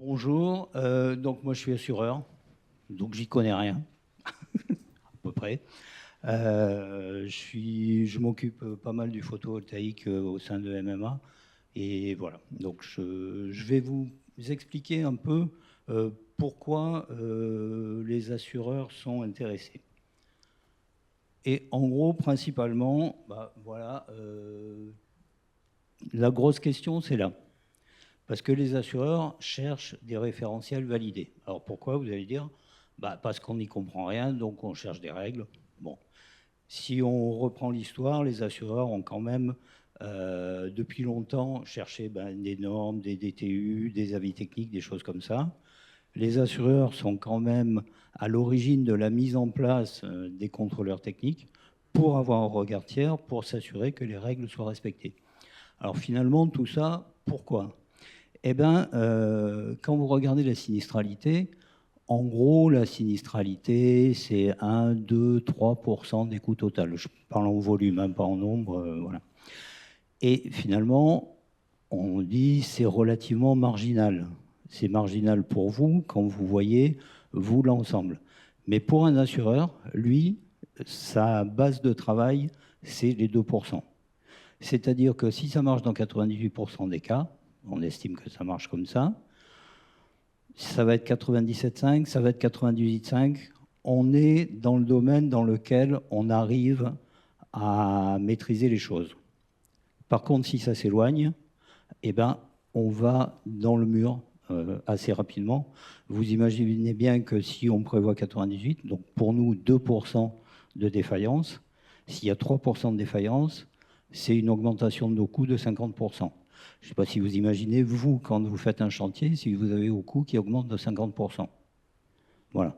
Bonjour, donc moi je suis assureur, donc j'y connais rien, à peu près. Je m'occupe pas mal du photovoltaïque au sein de MMA, et voilà. Donc je vais vous expliquer un peu pourquoi les assureurs sont intéressés. Et en gros, principalement, voilà, la grosse question c'est là. Parce que les assureurs cherchent des référentiels validés. Alors pourquoi, vous allez dire? Parce qu'on n'y comprend rien, donc on cherche des règles. Bon, si on reprend l'histoire, les assureurs ont quand même, depuis longtemps, cherché des normes, des DTU, des avis techniques, des choses comme ça. Les assureurs sont quand même à l'origine de la mise en place des contrôleurs techniques pour avoir un regard tiers, pour s'assurer que les règles soient respectées. Alors finalement, tout ça, pourquoi? Eh bien, quand vous regardez la sinistralité, en gros, la sinistralité, c'est 1, 2, 3% des coûts total. Je parle en volume, hein, pas en nombre. Voilà. Et finalement, on dit c'est relativement marginal. C'est marginal pour vous quand vous voyez, vous, l'ensemble. Mais pour un assureur, lui, sa base de travail, c'est les 2%. C'est-à-dire que si ça marche dans 98% des cas, on estime que ça marche comme ça va être 97,5, ça va être 98,5. On est dans le domaine dans lequel on arrive à maîtriser les choses. Par contre, si ça s'éloigne, eh ben, on va dans le mur assez rapidement. Vous imaginez bien que si on prévoit 98, donc pour nous 2% de défaillance, s'il y a 3% de défaillance, c'est une augmentation de nos coûts de 50%. Je ne sais pas si vous imaginez, vous, quand vous faites un chantier, si vous avez au coût qui augmente de 50%. Voilà.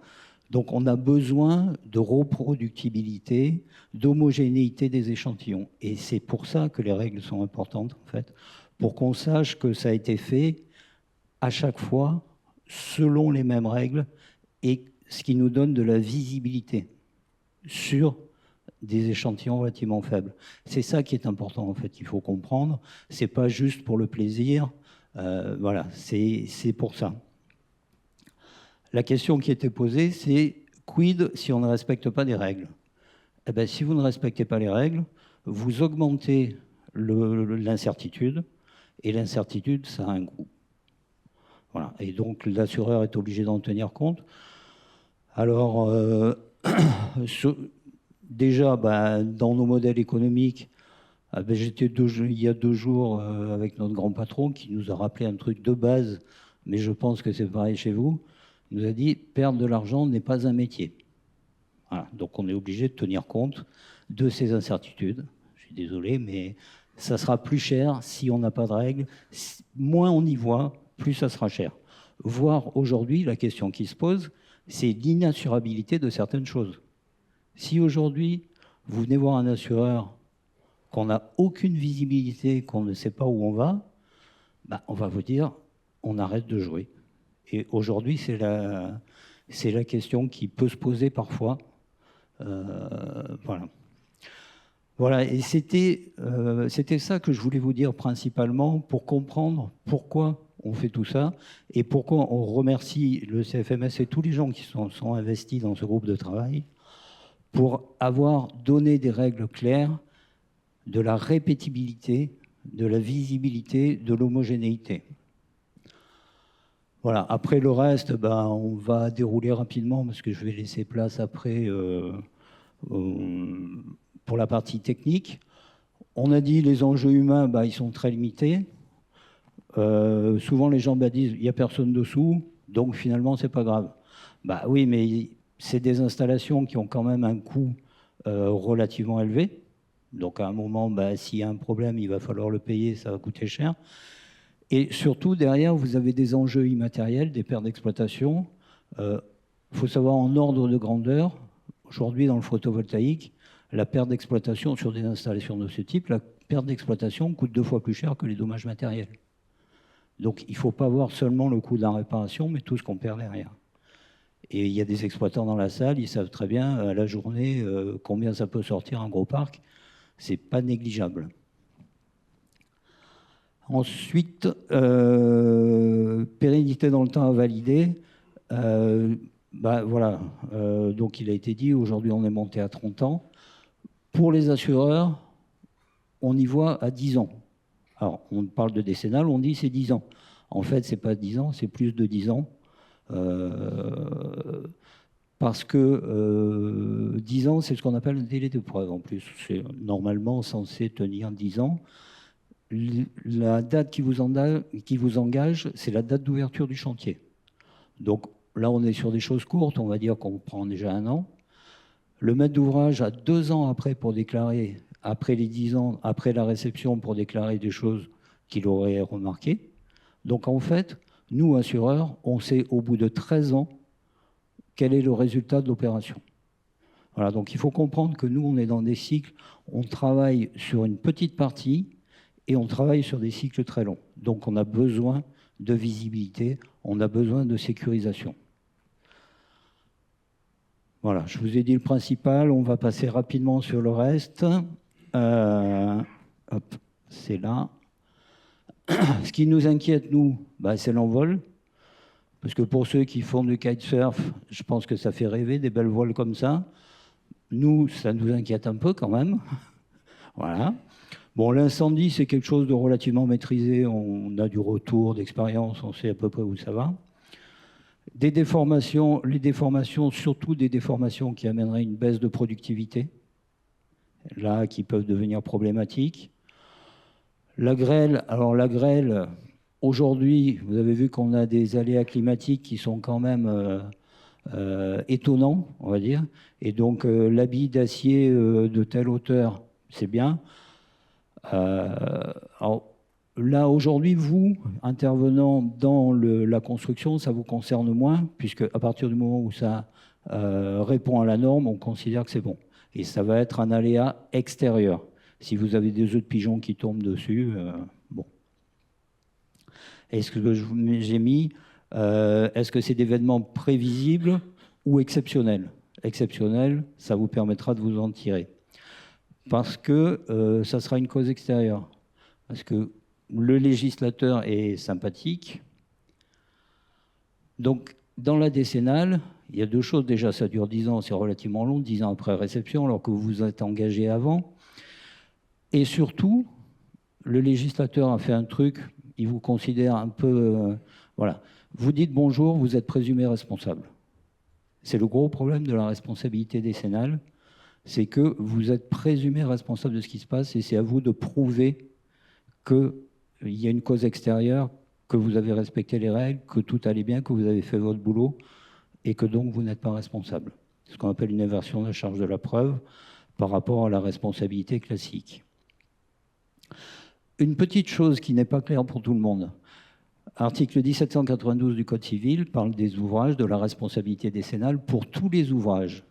Donc on a besoin de reproductibilité, d'homogénéité des échantillons. Et c'est pour ça que les règles sont importantes, en fait, pour qu'on sache que ça a été fait à chaque fois selon les mêmes règles, et ce qui nous donne de la visibilité sur des échantillons relativement faibles. C'est ça qui est important, en fait, il faut comprendre. C'est pas juste pour le plaisir, voilà, c'est pour ça. La question qui était posée, c'est quid si on ne respecte pas des règles? Eh bien, si vous ne respectez pas les règles, vous augmentez l'incertitude, et l'incertitude, ça a un coût. Voilà. Et donc, l'assureur est obligé d'en tenir compte. Alors, déjà, dans nos modèles économiques, j'étais il y a 2 jours avec notre grand patron qui nous a rappelé un truc de base, mais je pense que c'est pareil chez vous. Il nous a dit, perdre de l'argent n'est pas un métier. Voilà. Donc on est obligé de tenir compte de ces incertitudes. Je suis désolé, mais ça sera plus cher si on n'a pas de règles. Moins on y voit, plus ça sera cher. Voire aujourd'hui, la question qui se pose, c'est l'inassurabilité de certaines choses. Si aujourd'hui, vous venez voir un assureur qu'on n'a aucune visibilité, qu'on ne sait pas où on va va vous dire, on arrête de jouer. Et aujourd'hui, c'est la question qui peut se poser parfois. Voilà. Voilà, et c'était ça que je voulais vous dire principalement pour comprendre pourquoi on fait tout ça et pourquoi on remercie le CFMS et tous les gens qui sont investis dans ce groupe de travail pour avoir donné des règles claires, de la répétibilité, de la visibilité, de l'homogénéité. Voilà. Après le reste, on va dérouler rapidement parce que je vais laisser place après pour la partie technique. On a dit les enjeux humains, ils sont très limités. Souvent les gens disent il n'y a personne dessous, donc finalement c'est pas grave. Oui, mais c'est des installations qui ont quand même un coût relativement élevé. Donc à un moment, s'il y a un problème, il va falloir le payer, ça va coûter cher. Et surtout, derrière, vous avez des enjeux immatériels, des pertes d'exploitation. Il faut savoir en ordre de grandeur, aujourd'hui dans le photovoltaïque, la perte d'exploitation sur des installations de ce type, la perte d'exploitation coûte 2 fois plus cher que les dommages matériels. Donc il ne faut pas voir seulement le coût de la réparation, mais tout ce qu'on perd derrière. Et il y a des exploitants dans la salle, ils savent très bien à la journée combien ça peut sortir un gros parc. Ce n'est pas négligeable. Ensuite, pérennité dans le temps à valider. Voilà, donc il a été dit, aujourd'hui on est monté à 30 ans. Pour les assureurs, on y voit à 10 ans. Alors, on parle de décennal, on dit c'est 10 ans. En fait, ce n'est pas 10 ans, c'est plus de 10 ans. Parce que 10 ans, c'est ce qu'on appelle un délai de preuve en plus. C'est normalement censé tenir 10 ans. La date qui vous engage, c'est la date d'ouverture du chantier. Donc là, on est sur des choses courtes, on va dire qu'on prend déjà 1 an. Le maître d'ouvrage a 2 ans après pour déclarer, après les 10 ans, après la réception, pour déclarer des choses qu'il aurait remarquées. Donc en fait, nous, assureurs, on sait au bout de 13 ans quel est le résultat de l'opération. Voilà, donc il faut comprendre que nous, on est dans des cycles, on travaille sur une petite partie et on travaille sur des cycles très longs. Donc on a besoin de visibilité, on a besoin de sécurisation. Voilà, je vous ai dit le principal, on va passer rapidement sur le reste. Hop, c'est là. Ce qui nous inquiète, nous, c'est l'envol. Parce que pour ceux qui font du kitesurf, je pense que ça fait rêver, des belles voiles comme ça. Nous, ça nous inquiète un peu quand même. Voilà. Bon, l'incendie, c'est quelque chose de relativement maîtrisé. On a du retour d'expérience, on sait à peu près où ça va. Des déformations, les déformations, surtout des déformations qui amèneraient une baisse de productivité, là, qui peuvent devenir problématiques. La grêle, alors la grêle, aujourd'hui, vous avez vu qu'on a des aléas climatiques qui sont quand même étonnants, on va dire. Et donc, l'habit d'acier de telle hauteur, c'est bien. Alors, là, aujourd'hui, vous, intervenant dans la construction, ça vous concerne moins, puisque à partir du moment où ça répond à la norme, on considère que c'est bon. Et ça va être un aléa extérieur. Si vous avez des œufs de pigeons qui tombent dessus, bon. Est-ce que j'ai mis, est-ce que c'est des événements prévisibles ou exceptionnels? Exceptionnels, ça vous permettra de vous en tirer. Parce que ça sera une cause extérieure. Parce que le législateur est sympathique. Donc, dans la décennale, il y a 2 choses. Déjà, ça dure 10 ans, c'est relativement long, 10 ans après réception, alors que vous vous êtes engagé avant. Et surtout, le législateur a fait un truc, il vous considère un peu... voilà. Vous dites bonjour, vous êtes présumé responsable. C'est le gros problème de la responsabilité décennale, c'est que vous êtes présumé responsable de ce qui se passe et c'est à vous de prouver qu'il y a une cause extérieure, que vous avez respecté les règles, que tout allait bien, que vous avez fait votre boulot et que donc vous n'êtes pas responsable. C'est ce qu'on appelle une inversion de la charge de la preuve par rapport à la responsabilité classique. Une petite chose qui n'est pas claire pour tout le monde. Article 1792 du Code civil parle des ouvrages, de la responsabilité décennale pour tous les ouvrages.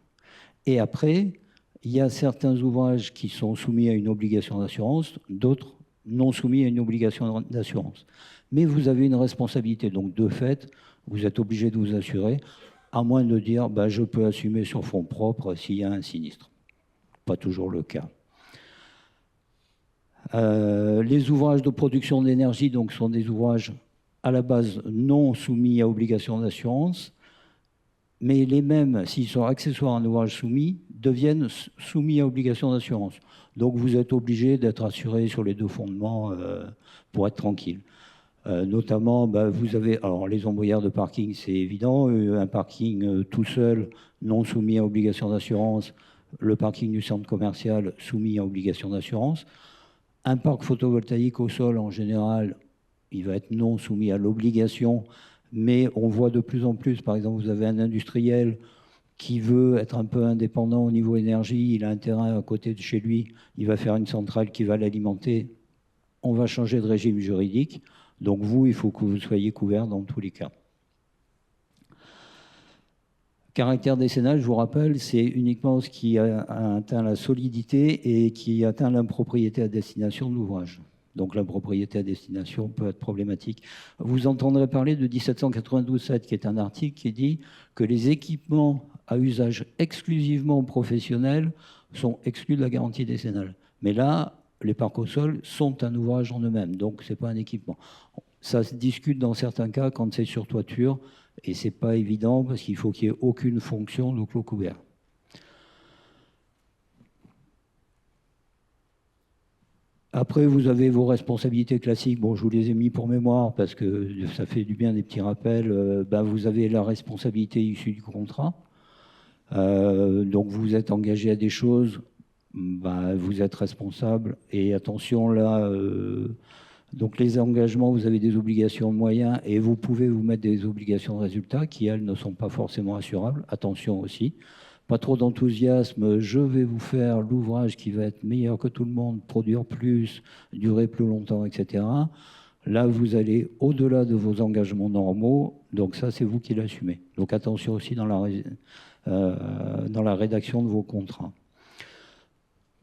Et après, il y a certains ouvrages qui sont soumis à une obligation d'assurance, d'autres non soumis à une obligation d'assurance. Mais vous avez une responsabilité. Donc, de fait, vous êtes obligé de vous assurer, à moins de dire je peux assumer sur fonds propres s'il y a un sinistre. Pas toujours le cas. Les ouvrages de production d'énergie donc, sont des ouvrages à la base non soumis à obligation d'assurance, mais les mêmes, s'ils sont accessoires à un ouvrage soumis, deviennent soumis à obligation d'assurance. Donc vous êtes obligé d'être assuré sur les 2 fondements pour être tranquille. Notamment, vous avez alors les ombrières de parking, c'est évident, un parking tout seul, non soumis à obligation d'assurance, le parking du centre commercial soumis à obligation d'assurance. Un parc photovoltaïque au sol, en général, il va être non soumis à l'obligation, mais on voit de plus en plus, par exemple, vous avez un industriel qui veut être un peu indépendant au niveau énergie, il a un terrain à côté de chez lui, il va faire une centrale qui va l'alimenter, on va changer de régime juridique. Donc vous, il faut que vous soyez couvert dans tous les cas. Caractère décennal, je vous rappelle, c'est uniquement ce qui a atteint la solidité et qui atteint l'impropriété à destination de l'ouvrage. Donc l'impropriété à destination peut être problématique. Vous entendrez parler de 1792-7, qui est un article qui dit que les équipements à usage exclusivement professionnel sont exclus de la garantie décennale. Mais là, les parcs au sol sont un ouvrage en eux-mêmes, donc ce n'est pas un équipement. Ça se discute dans certains cas quand c'est sur toiture, et ce n'est pas évident parce qu'il faut qu'il n'y ait aucune fonction de clos couvert. Après, vous avez vos responsabilités classiques. Bon, je vous les ai mis pour mémoire parce que ça fait du bien des petits rappels. Vous avez la responsabilité issue du contrat. Donc, vous êtes engagé à des choses, vous êtes responsable. Et attention, là, donc les engagements, vous avez des obligations de moyens et vous pouvez vous mettre des obligations de résultats qui, elles, ne sont pas forcément assurables. Attention aussi. Pas trop d'enthousiasme, je vais vous faire l'ouvrage qui va être meilleur que tout le monde, produire plus, durer plus longtemps, etc. Là, vous allez au-delà de vos engagements normaux, donc ça, c'est vous qui l'assumez. Donc attention aussi dans la rédaction de vos contrats.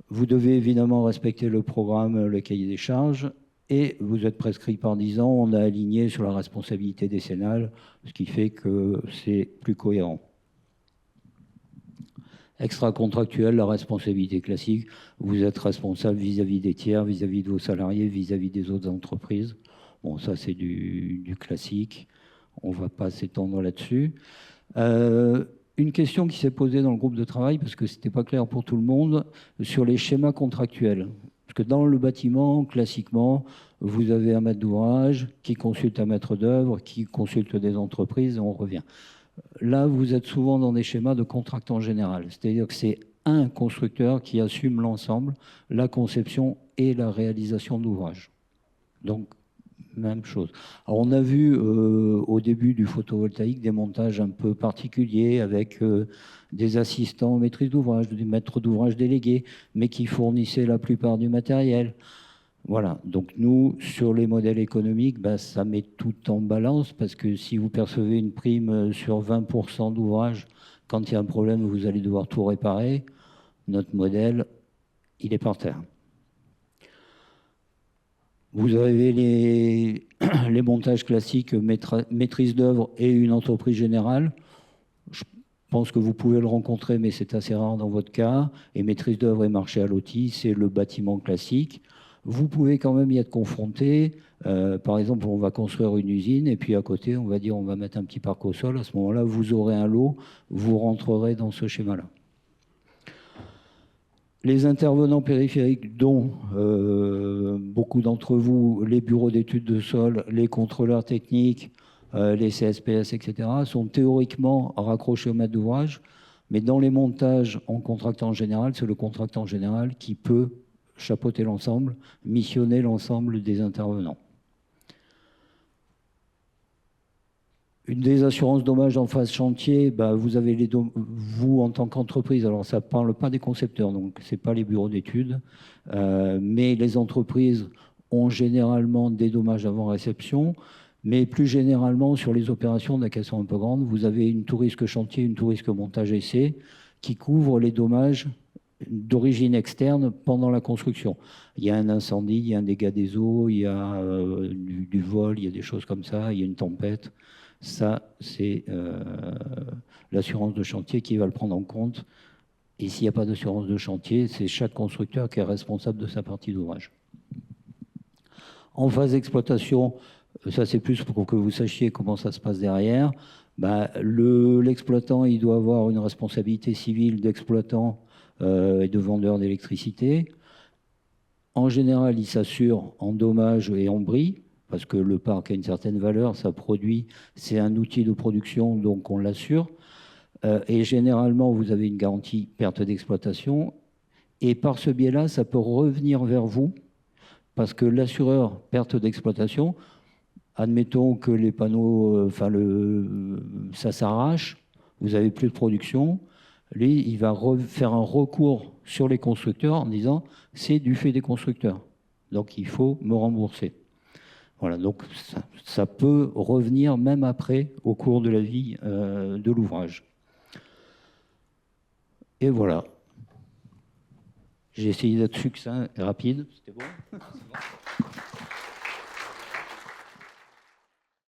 Vous devez évidemment respecter le programme, le cahier des charges, et vous êtes prescrit par 10 ans, on a aligné sur la responsabilité décennale, ce qui fait que c'est plus cohérent. Extra-contractuel, la responsabilité classique, vous êtes responsable vis-à-vis des tiers, vis-à-vis de vos salariés, vis-à-vis des autres entreprises. Bon, ça c'est du classique, on ne va pas s'étendre là-dessus. Une question qui s'est posée dans le groupe de travail, parce que ce n'était pas clair pour tout le monde, sur les schémas contractuels. Parce que dans le bâtiment, classiquement, vous avez un maître d'ouvrage qui consulte un maître d'œuvre, qui consulte des entreprises, et on revient. Là, vous êtes souvent dans des schémas de contractant général. C'est-à-dire que c'est un constructeur qui assume l'ensemble, la conception et la réalisation de l'ouvrage. Donc, même chose. Alors, on a vu au début du photovoltaïque des montages un peu particuliers avec des assistants maîtrise d'ouvrage, des maîtres d'ouvrage délégués, mais qui fournissaient la plupart du matériel. Voilà, donc nous, sur les modèles économiques, ça met tout en balance parce que si vous percevez une prime sur 20% d'ouvrage, quand il y a un problème, vous allez devoir tout réparer. Notre modèle, il est par terre. Vous avez les montages classiques, maîtrise d'œuvre et une entreprise générale. Je pense que vous pouvez le rencontrer, mais c'est assez rare dans votre cas. Et maîtrise d'œuvre et marché à l'outil, c'est le bâtiment classique. Vous pouvez quand même y être confronté. Par exemple, on va construire une usine et puis à côté, on va dire on va mettre un petit parc au sol. À ce moment-là, vous aurez un lot, vous rentrerez dans ce schéma-là. Les intervenants périphériques, dont beaucoup d'entre vous, les bureaux d'études de sol, les contrôleurs techniques, les CSPS, etc., sont théoriquement raccrochés au maître d'ouvrage, mais dans les montages en contractant général, c'est le contractant général qui peut chapeauter l'ensemble, missionner l'ensemble des intervenants. Une des assurances dommages en phase chantier, vous avez vous en tant qu'entreprise, alors ça ne parle pas des concepteurs, donc ce n'est pas les bureaux d'études, mais les entreprises ont généralement des dommages avant réception, mais plus généralement sur les opérations qui sont un peu grandes, vous avez une tout risque chantier, une tout risque montage essai qui couvre les dommages d'origine externe pendant la construction. Il y a un incendie, il y a un dégât des eaux, il y a du vol, il y a des choses comme ça, il y a une tempête. Ça, c'est l'assurance de chantier qui va le prendre en compte. Et s'il n'y a pas d'assurance de chantier, c'est chaque constructeur qui est responsable de sa partie d'ouvrage. En phase d'exploitation, ça c'est plus pour que vous sachiez comment ça se passe derrière. L'exploitant, il doit avoir une responsabilité civile d'exploitant et de vendeur d'électricité. En général, il s'assure en dommages et en bris, parce que le parc a une certaine valeur, ça produit, c'est un outil de production, donc on l'assure. Et généralement, vous avez une garantie perte d'exploitation. Et par ce biais-là, ça peut revenir vers vous, parce que l'assureur perte d'exploitation, admettons que les panneaux, ça s'arrache, vous n'avez plus de production, lui, il va faire un recours sur les constructeurs en disant « c'est du fait des constructeurs, donc il faut me rembourser ». Voilà, donc ça peut revenir même après, au cours de la vie de l'ouvrage. Et voilà. J'ai essayé d'être succinct et rapide. C'était bon ?